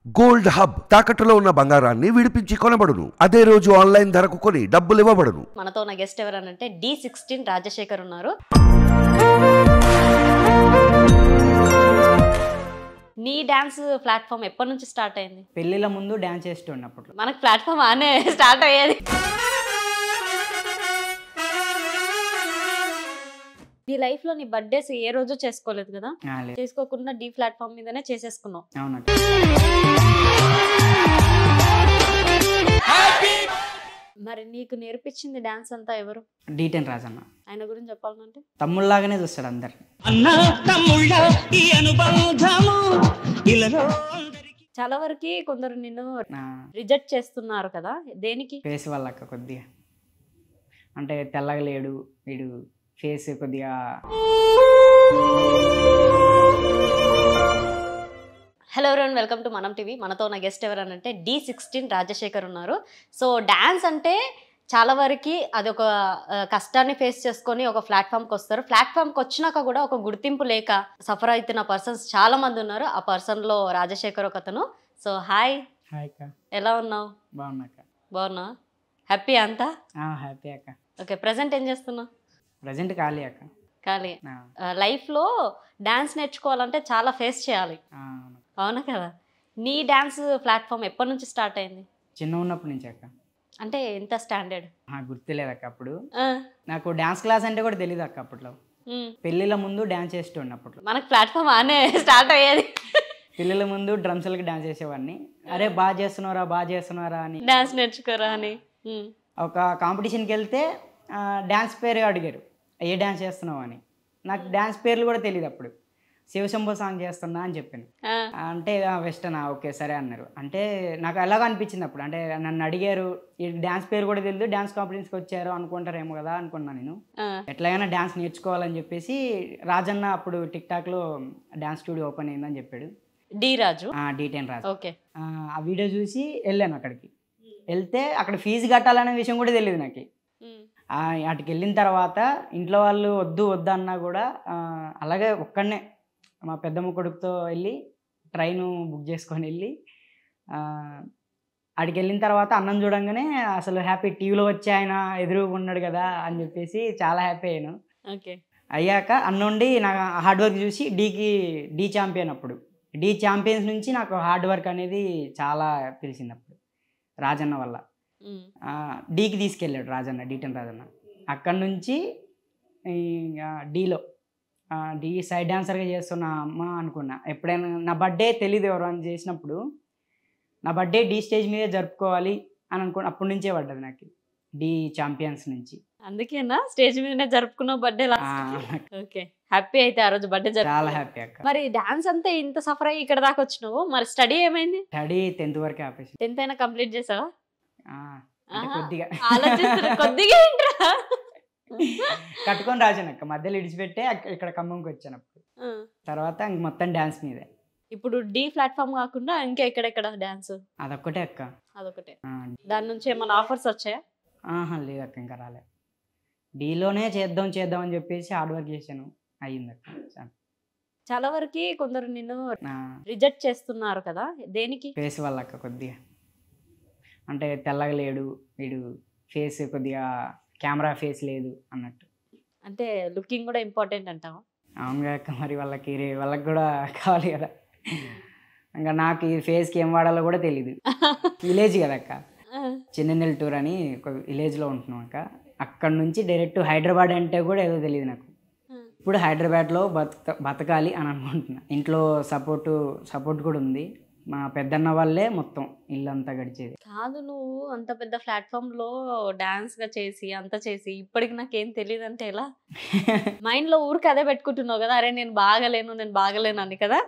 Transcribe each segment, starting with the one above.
Gold hub తాకట్టులో ఉన్న బంగారాన్ని విడిపించి కొనబడును. అదే రోజు ఆన్లైన్ ధరకు కొని డబ్బులు ఇవ్వబడును. మనతో ఉన్న గెస్ట్ ఎవరనంటే D16 రాజశేఖర్ ఉన్నారు. నీ డాన్స్ ప్లాట్ఫామ్ ఎప్పటి నుంచి స్టార్ట్ అయింది? పెళ్ళిళ్ళ ముందు డాన్స్ చేస్తున్నప్పుడు. మనకు ప్లాట్ఫామ్ ఆనే స్టార్ట్ అయ్యేది. నీ లైఫ్ లో నీ బర్త్డేస్ ఏ రోజు చేసుకోలేదు కదా? చేసుకోకుండా డి ప్లాట్ఫామ్ మీదనే చేసేసుకున్నావు. అవును. మరి నీకు నేర్పించింది డాన్స్ అంతా ఎవరు? D10 రాజన్న. ఆయన గురించి చెప్పాలంటే తమ్ముళ్ళలాగానే చూస్తాడు అందరు. చాలా వరకు కొందరు నిన్ను రిజెక్ట్ చేస్తున్నారు కదా, దేనికి? ఫేస్ వల్ల కొద్దిగా అంటే తెల్లగా లేడు వీడు, ఫేస్ కొద్దిగా. హలో ఎవరీవన్, వెల్కమ్ టు మనం టీవీ. మనతో ఉన్న గెస్ట్ ఎవరనంటే D16 రాజశేఖర్ ఉన్నారు. సో డాన్స్ అంటే చాలా వరకు అది ఒక కష్టాన్ని ఫేస్ చేసుకొని ఒక ప్లాట్ఫామ్కి వస్తారు. ప్లాట్ఫామ్కి వచ్చినాక కూడా ఒక గుర్తింపు లేక సఫర్ అవుతున్న పర్సన్స్ చాలా మంది ఉన్నారు. ఆ పర్సన్లో రాజశేఖర్ ఒకతను. So hi. హాయ్ అక్క. ఎలా ఉన్నావు? బాగున్నాక. బాగున్నా? హ్యాపీ అంతా? హ్యాపీ అక్క. ఓకే, ప్రజెంట్ ఏం చేస్తున్నావు? ప్రజెంట్ ఖాళీ అక్క. ఖాళీ. లైఫ్లో డాన్స్ నేర్చుకోవాలంటే చాలా ఫేస్ చేయాలి, అవునా కదా? నీ డాన్స్ ప్లాట్ఫామ్ ఎప్పటి నుంచి స్టార్ట్ అయింది? చిన్న ఉన్నప్పటి నుంచి అక్క. అంటే ఎంత స్టాండర్డ్? గుర్తులేదు అక్క. అప్పుడు నాకు డాన్స్ క్లాస్ అంటే కూడా తెలియదు అక్క. అప్పట్లో పెళ్ళిళ్ళ ముందు డాన్స్ చేస్తున్నప్పుడు. మనకు ప్లాట్ఫామ్ ఆనే స్టార్ట్ అయ్యేది. పెళ్ళిళ్ళ ముందు డ్రమ్స్లకి డాన్స్ చేసేవాడిని. అరే బాగా చేస్తున్నారా అని, డాన్స్ నేర్చుకోరా అని. ఒక కాంపిటీషన్కి వెళ్తే డాన్స్ పేరు అడిగారు, ఏ డాన్స్ చేస్తున్నావు అని. నాకు డాన్స్ పేర్లు కూడా తెలియదు అప్పుడు. శివశంభో సాంగ్ చేస్తున్నా అని చెప్పాను. అంటే వెస్టర్న్, ఓకే సరే అన్నారు. అంటే నాకు ఎలాగో అనిపించింది అప్పుడు. అంటే నన్ను అడిగారు, ఈ డాన్స్ పేరు కూడా తెలియదు, డాన్స్ కాంపిటీషన్కి వచ్చారు అనుకుంటారేమో కదా అనుకున్నాను నేను. ఎట్లాగైనా డాన్స్ నేర్చుకోవాలని చెప్పేసి రాజన్న అప్పుడు టిక్టాక్లో డాన్స్ స్టూడియో ఓపెన్ అయిందని చెప్పాడు. D10 రాజు. ఓకే. ఆ వీడియో చూసి వెళ్ళాను అక్కడికి. వెళ్తే అక్కడ ఫీజు కట్టాలనే విషయం కూడా తెలియదు నాకు. అటుకి వెళ్ళిన తర్వాత ఇంట్లో వాళ్ళు వద్దు అన్నా కూడా అలాగే ఒక్కడనే మా పెద్దమ్మ కొడుకుతో వెళ్ళి ట్రైన్ బుక్ చేసుకొని వెళ్ళి అక్కడికి వెళ్ళిన తర్వాత అన్నం చూడంగానే అసలు హ్యాపీ. టీవీలో వచ్చి ఆయన ఎదురుగా ఉన్నాడు కదా అని చెప్పేసి చాలా హ్యాపీ అయ్యాను. ఓకే. అయ్యాక అన్నుండి నా హార్డ్ వర్క్ చూసి డి ఛాంపియన్. అప్పుడు డి ఛాంపియన్స్ నుంచి నాకు హార్డ్ వర్క్ అనేది చాలా తెలిసింది అప్పుడు రాజన్న వల్ల. డీకి తీసుకెళ్ళాడు రాజన్న, D10 రాజన్న. అక్కడి నుంచి డి సైడ్ డాన్సర్గా చేస్తున్న అమ్మ అనుకున్నా. ఎప్పుడైనా నా బర్త్డే తెలీదు ఎవరు అని చేసినప్పుడు, నా బర్త్డే డి స్టేజ్ మీదే జరుపుకోవాలి అని అనుకున్నా. అప్పటి నుంచే పడ్డది నాకు డి ఛాంపియన్స్ నుంచి. అందుకేనా స్టేజ్ మీదనే జరుపుకున్నావు బర్త్డే? Okay, happy. అయితే ఆ రోజు బర్త్డే చాలా హ్యాపీ అక్క. మరి డాన్స్ అంతా ఇంత సఫర్ అయ్యి ఇక్కడ దాకా వచ్చినావు, మరి స్టడీ ఏమైంది? స్టడీ 10th వరకే ఆపేసి. 10th అయినా కంప్లీట్ చేసావా? కొద్దిగా కొద్దిగా కట్టుకొని రాశాను అక్క. మధ్యలో ఇడిచిపెట్టే ఇక్కడ ఖమ్మంకి వచ్చాను. అప్పుడు తర్వాత మొత్తం డాన్స్ మీదే. ఇప్పుడు డి ప్లాట్ఫామ్ కాకుండా ఇంకా ఎక్కడెక్కడ డాన్స్? అదొక్కటే అక్క. అదొకటే. దాని నుంచి ఏమైనా ఆఫర్స్ వచ్చాయా? లేదక్క, ఇంకా రాలే. డీలోనే చేద్దాం అని చెప్పేసి హార్డ్ వర్క్ చేశాను, అయ్యింది అక్క. చాలా వరకు కొందరు నిన్ను రిజెక్ట్ చేస్తున్నారు కదా, దేనికి? ఫేస్ వల్ల అక్క. కొద్దిగా అంటే తెల్లగా లేడు వీడు, ఫేస్ కొద్దిగా కెమెరా ఫేస్ లేదు అన్నట్టు. అంటే లుకింగ్ కూడా ఇంపార్టెంట్ అంటావా? అవునుగా అక్క. మరి వాళ్ళకి కూడా కావాలి కదా. ఇంకా నాకు ఈ ఫేస్కి ఏం వాడాలో కూడా తెలీదు. విలేజ్ కదా అక్క, చిన్నెల్లటూరు అని ఒక విలేజ్లో ఉంటున్నాం అక్క. అక్కడ నుంచి డైరెక్ట్ హైదరాబాద్ అంటే కూడా ఏదో తెలియదు నాకు. ఇప్పుడు హైదరాబాద్లో బతకాలి అని అనుకుంటున్నా. ఇంట్లో సపోర్ట్ కూడా ఉంది. మా పెద్దన్న వాళ్ళే మొత్తం ఇల్లంతా గడిచేది. కాదు, నువ్వు అంత పెద్ద ప్లాట్ఫామ్ లో డాన్స్ గా చేసి అంత చేసి ఇప్పటికి నాకేం తెలియదు అంటే ఎలా? మైండ్ లో ఊరికి అదే పెట్టుకుంటున్నావు కదా, అరే నేను బాగలేను అని కదా,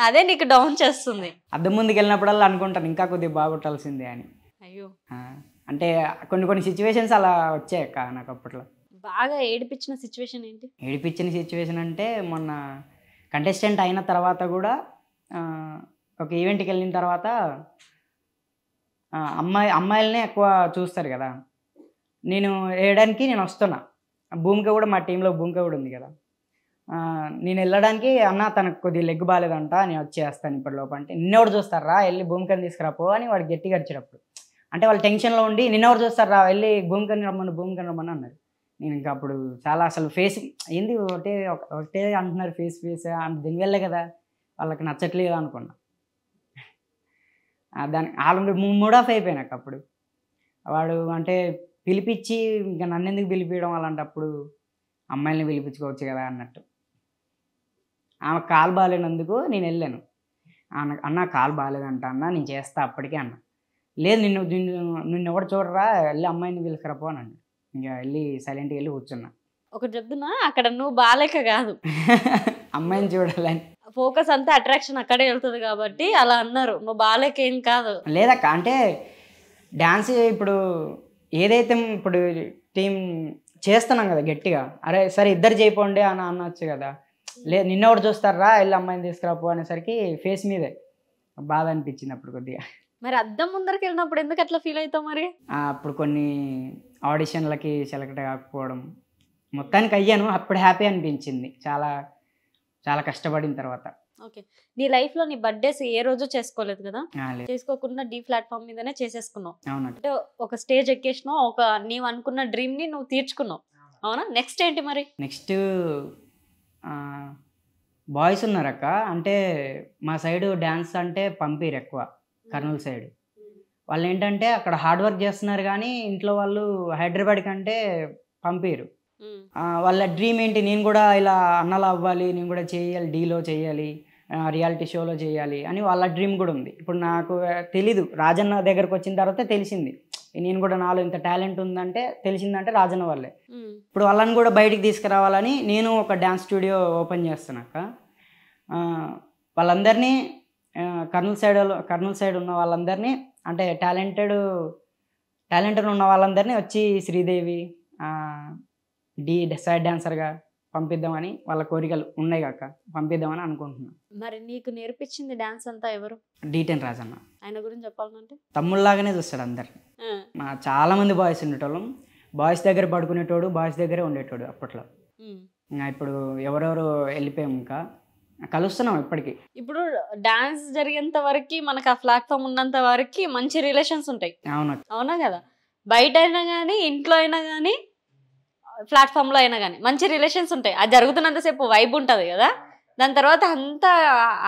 అదే నీకు డౌన్ చేస్తుంది. అద్దం ముందుకు వెళ్ళినప్పుడల్లా అనుకుంటాను ఇంకా కొద్దిగా బాగొట్టాల్సిందే అని. అయ్యో. అంటే కొన్ని సిచ్యువేషన్స్ అలా వచ్చాయక్క నాకు అప్పట్లో. బాగా ఏడిపించిన సిచ్యువేషన్ ఏంటి? ఏడిపించిన సిచ్యువేషన్ అంటే మొన్న కంటెస్టెంట్ అయిన తర్వాత కూడా ఒక ఈవెంట్కి వెళ్ళిన తర్వాత అమ్మాయిలనే ఎక్కువ చూస్తారు కదా. నేను వేయడానికి నేను వస్తున్నా. భూమిక కూడా మా టీంలో భూమిక కూడా ఉంది కదా. నేను వెళ్ళడానికి అన్న తనకు కొద్దిగా లెగ్ బాగాలేదంట నేను వచ్చేస్తాను ఇప్పటి లోపు అంటే నిన్నెవరు చూస్తారా వెళ్ళి భూమికని తీసుకురాపో అని వాడు గట్టిగా అరిచేటప్పుడు అంటే వాళ్ళు టెన్షన్లో ఉండి నిన్నెవరు చూస్తారా వెళ్ళి భూమికని రమ్మని అన్నారు. నేను ఇంకా అప్పుడు చాలా అసలు ఫేస్ ఏంది ఒకటే అంటున్నారు ఫేస్ దీనివల్లే కదా వాళ్ళకి నచ్చట్లేదు అనుకున్నా. దాని వాళ్ళు మూడ్ ఆఫ్ అయిపోయినాక అప్పుడు వాడు అంటే పిలిపించి ఇంకా నన్ను ఎందుకు పిలిపించడం అలాంటప్పుడు అమ్మాయిని పిలిపించుకోవచ్చు కదా అన్నట్టు. ఆమె కాలు బాగాలేనందుకు నేను వెళ్ళాను. అన్న కాలు బాగాలేదంట అన్న నేను చేస్తా అప్పటికే అన్న. లేదు నిన్ను ఎవరు చూడరా వెళ్ళి అమ్మాయిని పిలుచుకురాపో అని అన్నాడు. ఇంకా వెళ్ళి సైలెంట్గా వెళ్ళి కూర్చున్నా. ఒకటి చెప్తున్నా అక్కడ నువ్వు బాలేక కాదు అమ్మాయిని చూడాలని ఫోకస్ అంతా అట్రాక్షన్ అక్కడే వెళ్తుంది కాబట్టి అలా అన్నారు. నువ్వు బాలేక ఏం కాదు. లేదక్క అంటే డ్యాన్స్ ఇప్పుడు ఏదైతే ఇప్పుడు టీం చేస్తున్నాం కదా గట్టిగా అరే సరే ఇద్దరు చేయపోండి అని అనొచ్చు కదా. లేదు నిన్నెవరు చూస్తారా వెళ్ళి అమ్మాయిని తీసుకురాపో అనేసరికి ఫేస్ మీదే బాధ అనిపించింది అప్పుడు కొద్దిగా. మరి అద్దం ముందరికి వెళ్ళినప్పుడు ఎందుకు అట్లా ఫీల్ అవుతావు మరి? అప్పుడు కొన్ని ఆడిషన్లకి సెలెక్ట్ కాకపోవడం మొత్తానికి అయ్యాను. అప్పుడు హ్యాపీ అనిపించింది చాలా చాలా కష్టపడిన తర్వాత. ఓకే, నీ లైఫ్లో నీ బర్త్డేస్ ఏ రోజు చేసుకోలేదు కదా? చేసుకోకుండా డీ ప్లాట్ఫామ్ మీదనే చేసేసుకున్నావు. అంటే ఒక స్టేజ్ ఎక్కేసినావు, ఒక నీవు అనుకున్న డ్రీమ్ని నువ్వు తీర్చుకున్నావు. అవునా? నెక్స్ట్ ఏంటి మరి? నెక్స్ట్ బాయ్స్ ఉన్నారక్క. అంటే మా సైడు డ్యాన్స్ అంటే పంపిరు ఎక్కువ, కర్నూలు సైడ్ వాళ్ళు ఏంటంటే అక్కడ హార్డ్ వర్క్ చేస్తున్నారు కానీ ఇంట్లో వాళ్ళు హైదరాబాద్ కంటే పంపిరు. వాళ్ళ డ్రీమ్ ఏంటి నేను కూడా ఇలా అన్నలా అవ్వాలి, నేను కూడా చేయాలి, డీలో చేయాలి, రియాలిటీ షోలో చేయాలి అని వాళ్ళ డ్రీమ్ కూడా ఉంది. ఇప్పుడు నాకు తెలీదు, రాజన్న దగ్గరకు వచ్చిన తర్వాత తెలిసింది నేను కూడా నాలో ఇంత టాలెంట్ ఉందంటే తెలిసిందంటే రాజన్న వాళ్ళే. ఇప్పుడు వాళ్ళని కూడా బయటికి తీసుకురావాలని నేను ఒక డ్యాన్స్ స్టూడియో ఓపెన్ చేస్తున్నాక వాళ్ళందరినీ కర్నూలు సైడ్ ఉన్న వాళ్ళందరినీ అంటే టాలెంటెడ్ ఉన్న వాళ్ళందరినీ వచ్చి శ్రీదేవి సైడ్ డాన్సర్గా పంపిద్దామని వాళ్ళ కోరికలు ఉన్నాయి కాక పంపిద్దామని అనుకుంటున్నాను. మరి నీకు నేర్పించింది డాన్స్ అంతా ఎవరు? D10 రాజన్న. ఆయన గురించి చెప్పాలంటే తమ్ముళ్ళలాగానే చూస్తాడు అందరిని. చాలా మంది బాయ్స్ ఉండేటోళ్ళం, బాయ్స్ దగ్గర పడుకునేటోడు, బాయ్స్ దగ్గరే ఉండేటోడు అప్పట్లో. ఇంకా ఇప్పుడు ఎవరెవరు వెళ్ళిపోయాం, ఇంకా కలుస్తున్నాం ఇప్పటికీ. ఇప్పుడు డాన్స్ జరిగేంత వరకు మనకు ఆ ప్లాట్ఫామ్ ఉన్నంత వరకు మంచి రిలేషన్స్ ఉంటాయి. అవునా కదా? బయట అయినా కానీ ఇంట్లో అయినా కానీ ప్లాట్ఫామ్లో అయినా కానీ మంచి రిలేషన్స్ ఉంటాయి. అది జరుగుతున్నంతసేపు వైబ్ ఉంటుంది కదా. దాని తర్వాత అంతా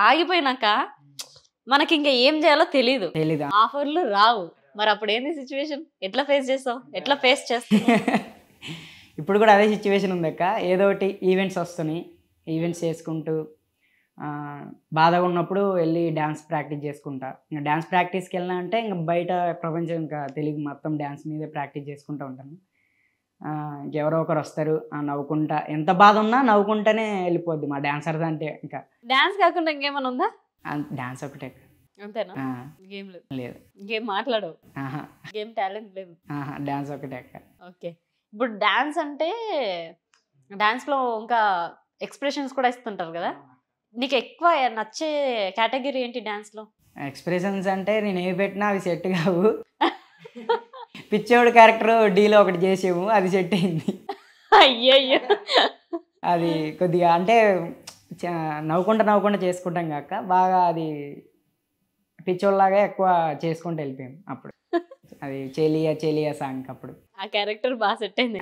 ఆగిపోయినాక మనకి ఇంకా ఏం చేయాలో తెలీదు, ఆఫర్లు రావు. మరి అప్పుడు ఏంది సిచ్యువేషన్? ఎట్లా ఫేస్ చేస్తావు? ఎట్లా ఫేస్ చేస్తావు? ఇప్పుడు కూడా అదే సిచ్యువేషన్ ఉంది అక్క. ఏదో ఒకటి ఈవెంట్స్ వస్తున్నాయి, ఈవెంట్స్ చేసుకుంటూ బాధగా ఉన్నప్పుడు వెళ్ళి డ్యాన్స్ ప్రాక్టీస్ చేసుకుంటా. ఇంకా డ్యాన్స్ ప్రాక్టీస్కి వెళ్ళినా అంటే ఇంకా బయట ప్రపంచం ఇంకా తెలుగు మొత్తం డ్యాన్స్ మీదే ప్రాక్టీస్ చేసుకుంటూ ఉంటాను. ఇంకెవరో ఒకరు వస్తారు, నవ్వుకుంటా, ఎంత బాధ ఉన్నా నవ్వుకుంటానే వెళ్ళిపోద్ది మా డాన్సర్ అంటే. ఇంకా డాన్స్ కాకుండా ఇంకేమైనా ఉందా? డాన్స్ ఒకటే. అంతేనా? గేమ్ లేదు, గేమ్ మాట్లాడవు, గేమ్ టాలెంట్ లేదు, డాన్స్ ఒకటే అక్క. ఓకే, ఇప్పుడు డాన్స్ అంటే డాన్స్లో ఇంకా ఎక్స్ప్రెషన్స్ కూడా ఇస్తుంటారు కదా. నీకు ఎక్కువ నచ్చే కేటగిరీ ఏంటి డాన్స్లో? ఎక్స్ప్రెషన్స్ అంటే నేను ఏ పెట్టినా అవి సెట్ కావు. పిచ్చోడు క్యారెక్టర్ డీలో ఒకటి చేసాము, అది సెట్ అయింది. అయ్యయ్యో, అది కొద్దిగా అంటే నవ్వుకుంటా చేసుకుంటాం కాక బాగా అది పిచ్చోళ్ళలాగా ఎక్కువ చేసుకుంటూ వెళ్ళిపోయాం అప్పుడు. అది చెలియా సాంగ్ అప్పుడు ఆ క్యారెక్టర్ బాగా సెట్ అయింది.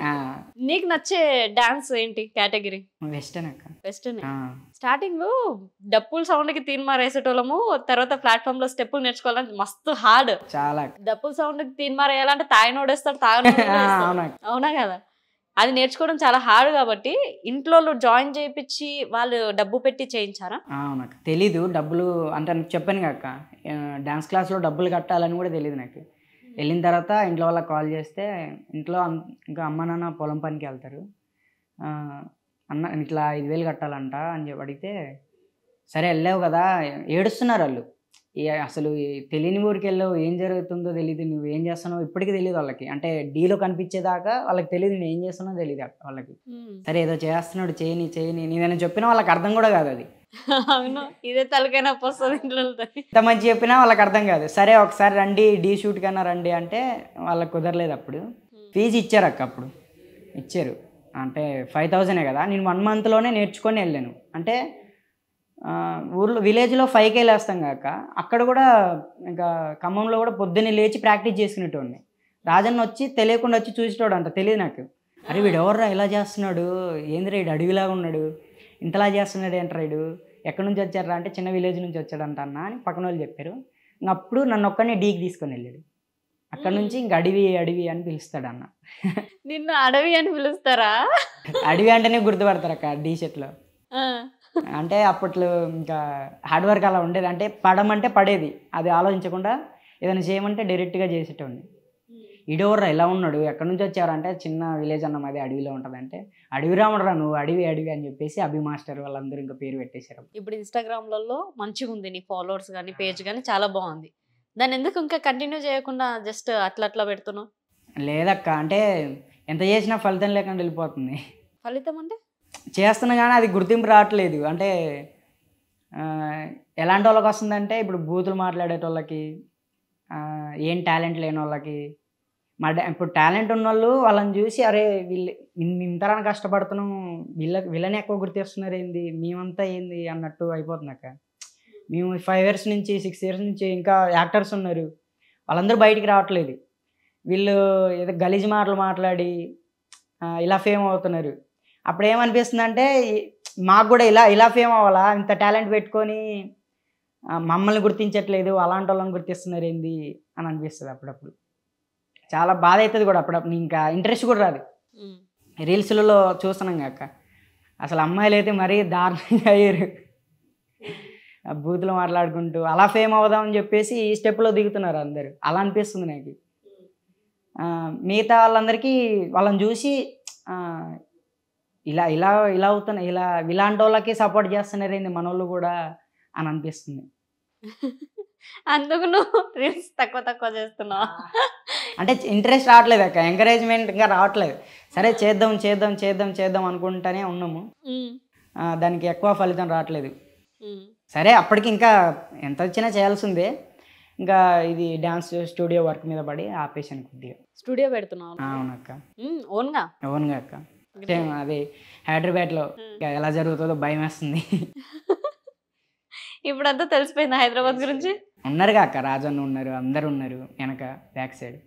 నీకు నచ్చే డాన్స్ ఏంటి కేటగిరీ? వెస్టర్న్ అక్క. వెస్టర్న్. స్టార్టింగ్ లో డప్పుల సౌండ్ కి తీన్మారేసేటోళ్ళము, తర్వాత ప్లాట్ఫామ్ లో స్టెప్పులు నేర్చుకోవాలంటే మస్తు హార్డ్. చాలా డప్పుల సౌండ్ కి తీన్మారేయాలంటే తాగినోడేస్తాడు, అవునా కదా? అది నేర్చుకోవడం చాలా హార్డ్ కాబట్టి ఇంట్లో జాయిన్ చేయించి వాళ్ళు డబ్బు పెట్టి చేయించారా? నాకు తెలీదు డబ్బులు అంటే, చెప్పాను కాక డాన్స్ క్లాస్లో డబ్బులు కట్టాలని కూడా తెలియదు నాకు. వెళ్ళిన తర్వాత ఇంట్లో వాళ్ళకి కాల్ చేస్తే ఇంట్లో ఇంకా అమ్మ నాన్న పొలం పనికి వెళ్తారు, అన్న ఇట్లా 5,000 కట్టాలంట అని చెప్పి అడిగితే సరే వెళ్ళావు కదా, ఏడుస్తున్నారు వాళ్ళు. అసలు తెలియని ఊరికి వెళ్ళావు, ఏం జరుగుతుందో తెలియదు, నువ్వు ఏం చేస్తున్నావు ఇప్పటికీ తెలియదు వాళ్ళకి. అంటే డీలో కనిపించేదాకా వాళ్ళకి తెలియదు నేను ఏం చేస్తున్నావు తెలియదు వాళ్ళకి. సరే ఏదో చేస్తున్నాడు చేయని నేను చెప్పినా వాళ్ళకి అర్థం కూడా కాదు. అది అవును, ఇదే తలకైనా వస్తుంది ఇంట్లో. ఇంత మంచి చెప్పినా వాళ్ళకి అర్థం కాదు. సరే ఒకసారి రండి డీ షూట్ కన్నా రండి అంటే వాళ్ళకి కుదరలేదు. అప్పుడు ఫీజు ఇచ్చారు అక్క, అప్పుడు ఇచ్చారు. అంటే 5,000 కదా, నేను 1 మంత్లోనే నేర్చుకొని వెళ్ళాను. అంటే ఊర్లో విలేజ్లో 5K వేస్తాం కాక అక్కడ కూడా ఇంకా ఖమ్మంలో కూడా పొద్దున్నే లేచి ప్రాక్టీస్ చేసుకునేటోడిని. రాజన్న వచ్చి తెలియకుండా వచ్చి చూసేటోడు అంట, తెలియదు నాకు. అరే వీడు ఎవర్రా ఇలా చేస్తున్నాడు, ఏందిరా వీడు అడవిలాగా ఉన్నాడు, ఇంతలా చేస్తున్నాడు ఏంట్రా వీడు, ఎక్కడి నుంచి వచ్చారా అంటే చిన్న విలేజ్ నుంచి వచ్చాడంట అన్న అని పక్కన వాళ్ళు చెప్పారు. ఇంక అప్పుడు నన్ను ఒక్కనే డీకి తీసుకొని వెళ్ళాడు. అక్కడ నుంచి ఇంక అడవి అడవి అని పిలుస్తాడు అన్న. నిన్ను అడవి అని పిలుస్తారా? అడవి అంటేనే గుర్తుపడతారు అక్క డీ షర్ట్లో. అంటే అప్పట్లో ఇంకా హార్డ్ వర్క్ అలా ఉండేది. అంటే పడమంటే పడేది, అది ఆలోచించకుండా ఏదైనా చేయమంటే డైరెక్ట్గా చేసేటోడిని. ఇడోర్రా ఇలా ఉన్నాడు, ఎక్కడి నుంచి వచ్చారంటే చిన్న విలేజ్ అన్న మాది అడవిలో ఉంటుంది. అంటే అడవి రాముడురా నువ్వు, అడవి అడవి అని చెప్పేసి అభి మాస్టర్ వాళ్ళందరూ ఇంకా పేరు పెట్టేశారు. ఇప్పుడు ఇన్స్టాగ్రామ్లలో మంచిగా ఉంది నీ ఫాలోవర్స్ కానీ పేజ్ కానీ చాలా బాగుంది. దాన్ని ఎందుకు ఇంకా కంటిన్యూ చేయకుండా జస్ట్ అట్లా అట్లా పెడుతున్నావు? లేదక్క, అంటే ఎంత చేసినా ఫలితం లేకుండా వెళ్ళిపోతుంది. ఫలితం అంటే చేస్తున్నా కానీ అది గుర్తింపు రావట్లేదు. అంటే ఎలాంటి వాళ్ళకి వస్తుందంటే ఇప్పుడు బూతులు మాట్లాడేటోళ్ళకి, ఏం టాలెంట్ లేని వాళ్ళకి, ఇప్పుడు టాలెంట్ ఉన్న వాళ్ళు వాళ్ళని చూసి అరే వీళ్ళు ఇంతరాని కష్టపడుతున్నాం, వీళ్ళని ఎక్కువ గుర్తిస్తున్నారు ఏంది, మేమంతా ఏంది అన్నట్టు అయిపోతుంది అక్క. మేము 5 years నుంచి 6 years నుంచి ఇంకా యాక్టర్స్ ఉన్నారు, వాళ్ళందరూ బయటికి రావట్లేదు. వీళ్ళు ఏదో గలీజ్ మాటలు మాట్లాడి ఇలా ఫేమ్ అవుతున్నారు. అప్పుడు ఏమనిపిస్తుంది అంటే మాకు కూడా ఇలా ఫేమ్ అవ్వాలా, ఇంత టాలెంట్ పెట్టుకొని మమ్మల్ని గుర్తించట్లేదు, అలాంటి వాళ్ళని గుర్తిస్తున్నారు ఏంది అని అనిపిస్తుంది. అప్పుడప్పుడు చాలా బాధ అవుతుంది కూడా. అప్పుడప్పుడు ఇంకా ఇంట్రెస్ట్ కూడా రాదు. రీల్స్లలో చూస్తున్నాం కాక అసలు అమ్మాయిలు అయితే మరీ దారుణంగా అయ్యారు, బూతులు మాట్లాడుకుంటూ అలా ఫేమ్ అవుదామని చెప్పేసి ఈ స్టెప్లో దిగుతున్నారు అందరు. అలా అనిపిస్తుంది నాకు. మిగతా వాళ్ళందరికీ వాళ్ళని చూసి ఇలా ఇలా ఇలా అవుతున్నాయి, ఇలాంటి వాళ్ళకి సపోర్ట్ చేస్తున్నారు ఏంది మన వాళ్ళు కూడా అని అనిపిస్తుంది. అందుకు నువ్వు రీల్స్ తక్కువ చేస్తున్నావు. అంటే ఇంట్రెస్ట్ రావట్లేదు అక్క, ఎంకరేజ్మెంట్ ఇంకా రావట్లేదు. సరే చేద్దాం చేద్దాం చేద్దాం చేద్దాం అనుకుంటానే ఉన్నాము, దానికి ఎక్కువ ఫలితం రావట్లేదు. సరే అప్పటికి ఇంకా ఎంత వచ్చినా చేయాల్సిందే. ఇంకా ఇది డ్యాన్స్ స్టూడియో వర్క్ మీద పడి ఆపేసాను కొద్దిగా. స్టూడియో పెడుతున్నావు? అవునక్క, ఓన్గా అక్క. అది హైదరాబాద్లో ఎలా జరుగుతుందో భయం వేస్తుంది. ఇప్పుడంతా తెలిసిపోయింది హైదరాబాద్ గురించి. ఉన్నారుగా అక్క, రాజన్న ఉన్నారు, అందరు ఉన్నారు వెనక బ్యాక్ సైడ్.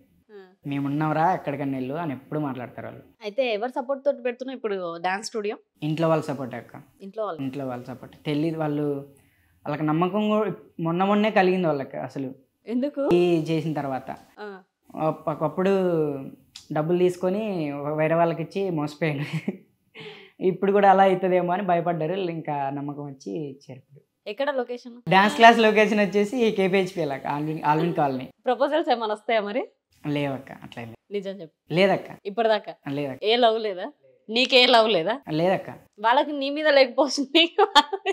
మేమున్నాంరా ఎక్కడికన్నా వెళ్ళు అని ఎప్పుడు మాట్లాడతారు వాళ్ళు. అయితే ఎవరు సపోర్ట్ తోటి పెడుతున్నావు ఇప్పుడు డాన్స్ స్టూడియో? ఇంట్లో వాళ్ళ సపోర్ట్ అక్క. ఇంట్లో వాళ్ళ సపోర్ట్ తెలియదు, వాళ్ళకి నమ్మకం కూడా మొన్నే కలిగింది వాళ్ళకి. అసలు ఎందుకు ఈ చేసిన తర్వాత ఒకప్పుడు డబ్బులు తీసుకొని వేరే వాళ్ళకి ఇచ్చి మోసపోయాను. ఇప్పుడు కూడా అలా అవుతుందేమో అని భయపడ్డారు, ఇంకా నమ్మకం వచ్చి ఇచ్చారు. ఎక్కడ లొకేషన్? డాన్స్ క్లాస్ లొకేషన్ వచ్చేసి కేపీహెచ్పీ ఆల్విన్ కాలనీ. ప్రపోజల్స్ ఏమైనా వస్తాయా మరి? లేవక్క, అట్లా నిజం చెప్పు. లేదక్క, ఇప్పటిదాకా లేదక్క. ఏ లవ్ లేదా? నీకే లవ్ లేదా? లేదక్క. వాళ్ళకి నీ మీద లేకపోతుంది.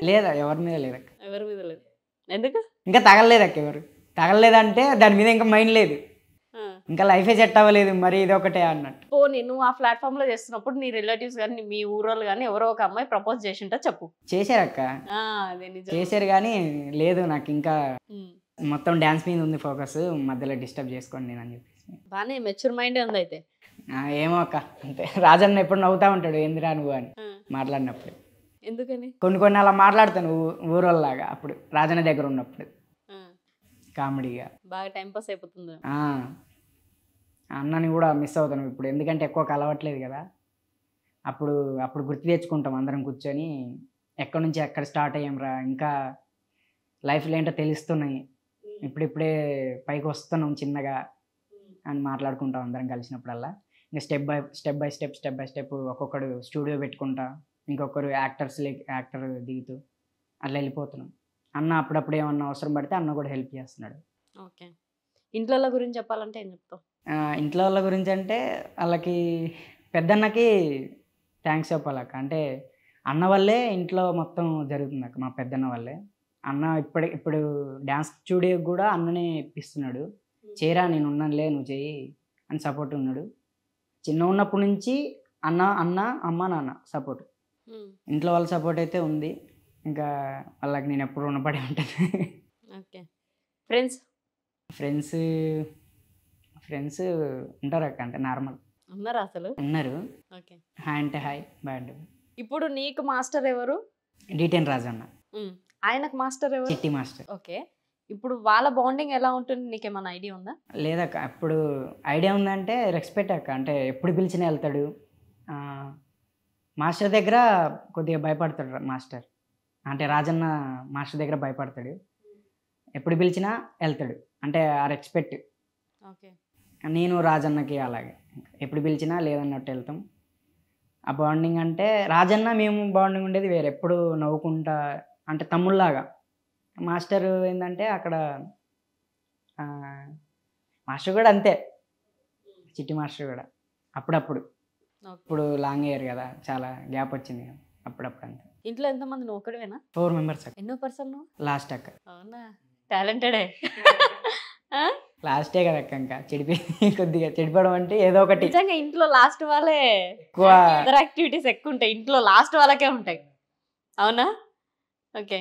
లేదా, ఎవరి మీద లేదక్క. ఎవరి మీద లేదు? ఎందుకు? ఇంకా తగలలేదక్క. ఎవరు తగలలేదంటే దాని మీద ఇంకా మైండ్ లేదు, ఇంకా లైఫే సెట్ అవ్వలేదు, మరి ఇది ఒకటే అన్నట్టు. పోనీ నువ్వు ఆ ప్లాట్ఫామ్ లో చేస్తున్నప్పుడు నీ రిలేటివ్స్ కానీ మీ ఊరోళ్ళు కానీ ఎవరో ఒక అమ్మాయి ప్రపోజ్ చేసింటా చెప్పు. చేశారక్క, చేశారు కానీ లేదు నాకు ఇంకా మొత్తం డ్యాన్స్ మీద ఉంది ఫోకస్, మధ్యలో డిస్టర్బ్ చేసుకోండి నేను అని చెప్పేసి. బాగానే మెచ్యూర్ మైండ్ ఉంది అయితే. ఏమో అక్క, అంతే. రాజన్న ఎప్పుడు నవ్వుతా ఉంటాడు ఏందిరా నువ్వు అని మాట్లాడినప్పుడు. ఎందుకని? కొన్ని అలా మాట్లాడతాను ఊరోళ్ళలాగా, అప్పుడు రాజన్న దగ్గర ఉన్నప్పుడు కామెడీగా బాగా టైం పాస్ అయిపోతుంది. అన్నని కూడా మిస్ అవుతాను ఇప్పుడు, ఎందుకంటే ఎక్కువ కలవట్లేదు కదా. అప్పుడు గుర్తు తెచ్చుకుంటాం అందరం కూర్చొని, ఎక్కడి నుంచి ఎక్కడ స్టార్ట్ అయ్యాంరా, ఇంకా లైఫ్లో ఏంటో తెలుస్తున్నాయి, ఇప్పుడిప్పుడే పైకి వస్తున్నాం చిన్నగా అని మాట్లాడుకుంటాం అందరం కలిసినప్పుడల్లా. ఇంకా స్టెప్ బై స్టెప్ ఒక్కొక్కడు స్టూడియో పెట్టుకుంటా, ఇంకొకరు యాక్టర్ దిగుతూ అట్లా వెళ్ళిపోతున్నాం. అన్న అప్పుడప్పుడు ఏమన్నా అవసరం పడితే అన్న కూడా హెల్ప్ చేస్తున్నాడు. ఓకే. ఇంట్లో వాళ్ళ గురించి చెప్పాలంటే ఏం చెప్తావు? ఇంట్లో వాళ్ళ గురించి అంటే వాళ్ళకి పెద్దన్నకి థ్యాంక్స్ చెప్పాలక్క. అంటే అన్న వల్లే ఇంట్లో మొత్తం జరుగుతుంది అక్క, మా పెద్దన్న వల్లే. అన్న ఇప్పుడు డ్యాన్స్ స్టూడియో కూడా అన్ననే ఇప్పిస్తున్నాడు. చేరా నేను ఉన్నానులే నువ్వు చెయ్యి అని సపోర్ట్ ఉన్నాడు. చిన్న ఉన్నప్పటి నుంచి అన్న అమ్మ నాన్న సపోర్ట్, ఇంట్లో వాళ్ళ సపోర్ట్ అయితే ఉంది. ఇంకా వాళ్ళకి నేను ఎప్పుడు రుణపడి ఉంటాను. ఓకే. ఫ్రెండ్స్ ఉంటారు అక్క, అంటే నార్మల్. ఉన్నారా అసలు? ఉన్నారు. ఓకే. హాయ్ అంటే హాయ్, బాయ్ అంటే ఇప్పుడు నీకు మాస్టర్ ఎవరు? డీటెన్ రాజన్న, ఆయనకు మాస్టర్ ఎవరు? చిట్టి మాస్టర్. ఓకే. ఇప్పుడు వాళ్ళ బాండింగ్ ఎలా ఉంటుంది, నీకేమైనా ఐడియా ఉందా? లేదక్క, అప్పుడు ఐడియా ఉందంటే రెస్పెక్ట్ అక్క. అంటే ఎప్పుడు పిలిచినా వెళ్తాడు. మాస్టర్ దగ్గర కొద్దిగా భయపడతాడు మాస్టర్. అంటే రాజన్న మాస్టర్ దగ్గర భయపడతాడు. ఎప్పుడు పిలిచినా వెళ్తాడు. అంటే ఆ రెస్పెక్ట్. ఓకే. నేను రాజన్నకి అలాగే ఎప్పుడు పిలిచినా లేదన్నట్టు వెళ్తాం. ఆ బాండింగ్ అంటే రాజన్న మేము బాండింగ్ ఉండేది వేరే. ఎప్పుడు నవ్వుకుంటా, అంటే తమ్ముళ్ళలాగా. మాస్టర్ ఏంటంటే అక్కడ మాస్టర్ కూడా అంతే, చిట్టి మాస్టర్ కూడా అప్పుడప్పుడు. ఇప్పుడు లాంగ్ ఇయర్ కదా, చాలా గ్యాప్ వచ్చింది కదా, అప్పుడప్పుడు అంతే. ఇంట్లో ఎంతమంది? నువ్వు ఒకటివేనా? 4 members అక్క. ఎన్నో పర్సన్ నువ్వు? లాస్ట్ అక్క. అవునా, టాలెంటెడే. లాస్టే కదా అక్క, ఇంకా కొద్దిగా చెడిపోవడం అంటే ఏదో ఒకటి. నిజంగా ఇంట్లో లాస్ట్ వాళ్ళే ఎక్కువ అదర్ యాక్టివిటీస్ ఎక్కువ ఉంటాయి, ఇంట్లో లాస్ట్ వాళ్ళకే ఉంటాయి. అవునా? ఓకే.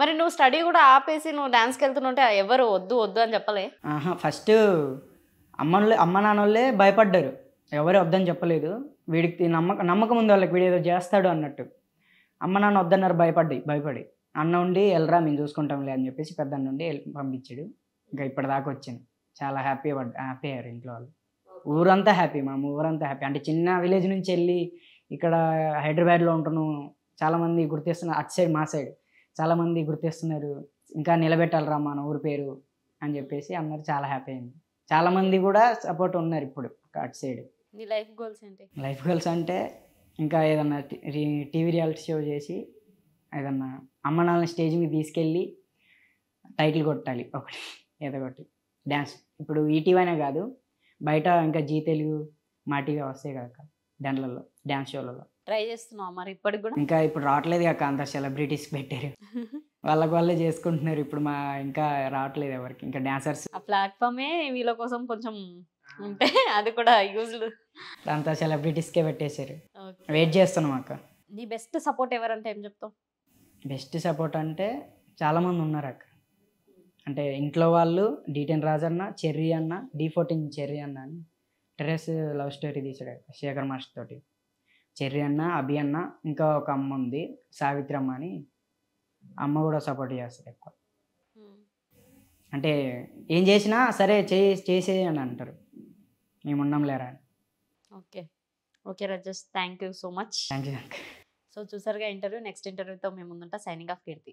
మరి నువ్వు స్టడీ కూడా ఆపేసి నువ్వు డాన్స్కి వెళ్తుంటే ఎవరు వద్దు వద్దు అని చెప్పలే? ఫస్ట్ అమ్మ నాన్నోళ్ళే భయపడ్డారు, ఎవరే వద్దని చెప్పలేదు. వీడికి నమ్మకం ఉంది వాళ్ళకి, వీడు ఏదో చేస్తాడు అన్నట్టు. అమ్మ నాన్న వద్దన్నారు, భయపడి అన్న ఉండి వెళ్ళరా మేము చూసుకుంటాంలే అని చెప్పేసి పెద్దన్న నుండి పంపించాడు. ఇంకా ఇప్పటిదాకా వచ్చింది. చాలా హ్యాపీ అయ్యారు ఇంట్లో వాళ్ళు. ఊరంతా హ్యాపీ, మా ఊరంతా హ్యాపీ. అంటే చిన్న విలేజ్ నుంచి వెళ్ళి ఇక్కడ హైదరాబాద్లో ఉంటున్నాం. చాలామంది గుర్తిస్తున్నారు, అటు సైడ్ మా సైడ్ చాలామంది గుర్తిస్తున్నారు. ఇంకా నిలబెట్టాలరా మన ఊరి పేరు అని చెప్పేసి అన్నారు. చాలా హ్యాపీ అయింది. చాలామంది కూడా సపోర్ట్ ఉన్నారు ఇప్పుడు అటు సైడ్. నీ లైఫ్ గోల్స్ ఏంటి? లైఫ్ గోల్స్ అంటే ఇంకా ఏదన్నా టీవీ రియాలిటీ షో చేసి ఏదన్నా అమ్మ నాన్న స్టేజ్ మీద తీసుకెళ్ళి టైటిల్ కొట్టాలి ఒకటి, ఏదో ఒకటి. డ్యాన్స్ ఇప్పుడు ఈటీవీనే కాదు, బయట ఇంకా జీ తెలుగు, మా టీవీ వస్తాయి కాక దాంట్లలో, డ్యాన్స్ షోలలో ట్రై చేస్తున్నావు మరి ఇప్పటికి కూడా? ఇంకా ఇప్పుడు రావట్లేదు కాక, అంత సెలబ్రిటీస్ పెట్టారు, వాళ్ళే చేసుకుంటున్నారు. ఇప్పుడు ఇంకా రావట్లేదు ఎవరికి, ఇంకా డాన్సర్స్. ఆ ప్లాట్ఫామే వీళ్ళ కోసం కొంచెం ఉంటే అది కూడా యూజ్డ్. అంతా సెలబ్రిటీస్కే పెట్టేశారు. వెయిట్ చేస్తున్నాం అక్క. నీ బెస్ట్ సపోర్ట్ ఎవరంటే ఏం చెప్తావు? బెస్ట్ సపోర్ట్ అంటే చాలామంది ఉన్నారు అక్క. అంటే ఇంట్లో వాళ్ళు, డీటెన్ రాజన్న, చెర్రీ అన్న, D14 చెర్రీ అన్న అని టెర్రస్ లవ్ స్టోరీ తీసాడు శేఖర్ మాస్టర్ తోటి. చెర్రీ అన్న, అభి అన్న, ఇంకా ఒక అమ్మ ఉంది సావిత్రమ్మ అని, అమ్మ కూడా సపోర్ట్ చేస్తారు ఎక్కువ. అంటే ఏం చేసినా సరే చేసే అని అంటారు, మేము ఉన్నాం లేరా అని. Okay. Okay Rajesh, thank you so much. Thank you. So చూసారుగా ఇంటర్వ్యూ. నెక్స్ట్ ఇంటర్వ్యూతో మేము ముందుంటా. సైనింగ్ ఆఫ్ కీర్తి.